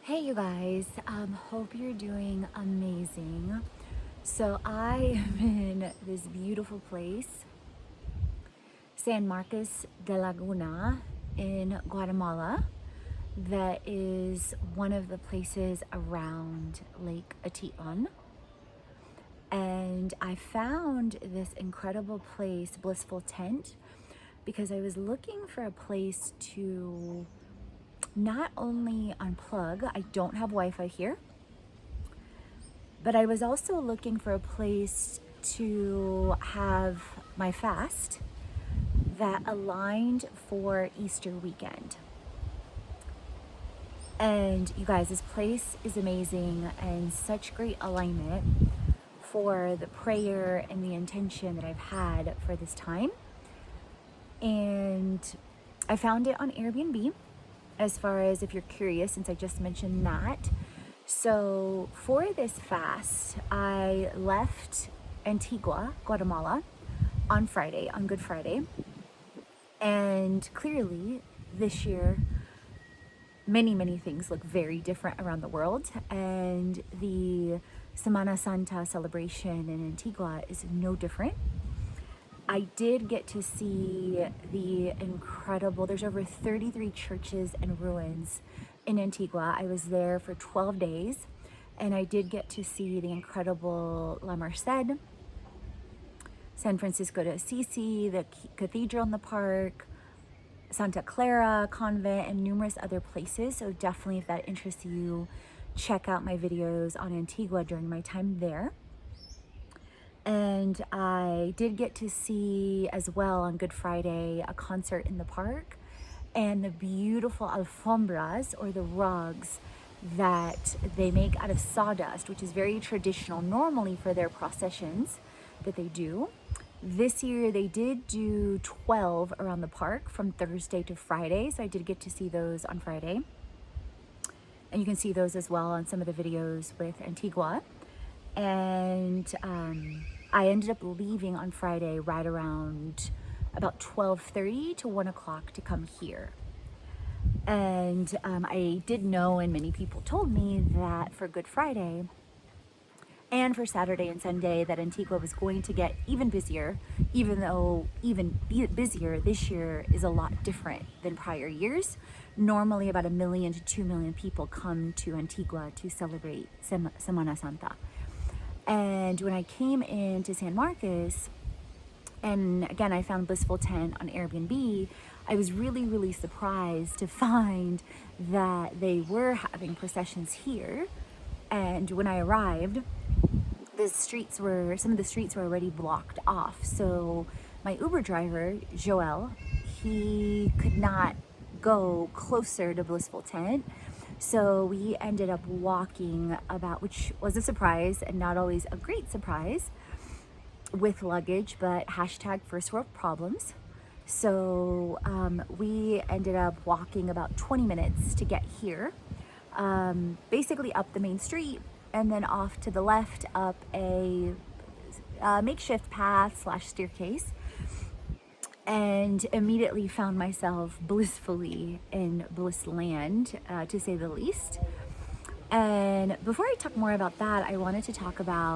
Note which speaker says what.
Speaker 1: Hey you guys, hope you're doing amazing. So I am in this beautiful place, San Marcos de Laguna in Guatemala, that is one of the places around Lake Atitlan. And I found this incredible place, Blissful Tent, because I was looking for a place to not only unplug. I don't have Wi-Fi here, but I was also looking for a place to have my fast that aligned for Easter weekend. And you guys, this place is amazing and such great alignment for the prayer and the intention that I've had for this time. And I found it on Airbnb, as far as if you're curious, since I just mentioned that. So for this fast, I left Antigua, Guatemala on Friday, on Good Friday. And clearly this year, many things look very different around the world. And the Semana Santa celebration in Antigua is no different. I did get to see the incredible, there's over 33 churches and ruins in Antigua. I was there for 12 days and I did get to see the incredible La Merced, San Francisco de Assisi, the cathedral in the park, Santa Clara Convent, and numerous other places. So definitely, if that interests you, check out my videos on Antigua during my time there. And I did get to see as well on Good Friday a concert in the park and the beautiful alfombras, or the rugs that they make out of sawdust, which is very traditional normally for their processions that they do. This year they did do 12 around the park from Thursday to Friday, so I did get to see those on Friday. And you can see those as well on some of the videos with Antigua. And I ended up leaving on Friday right around about 12:30 to 1 o'clock to come here. And I did know, and many people told me, that for Good Friday and for Saturday and Sunday that Antigua was going to get even busier, even though even busier this year is a lot different than prior years. Normally about 1 million to 2 million people come to Antigua to celebrate Semana Santa. And when I came into San Marcos, and again, I found Blissful Tent on Airbnb, I was really surprised to find that they were having processions here. And when I arrived, some of the streets were already blocked off. So my Uber driver, Joel, he could not go closer to Blissful Tent. So we ended up walking about, which was a surprise and not always a great surprise with luggage, but hashtag first world problems. So we ended up walking about 20 minutes to get here, basically up the main street and then off to the left up a makeshift path / staircase, and immediately found myself blissfully in bliss land, to say the least. And before I talk more about that, I wanted to talk about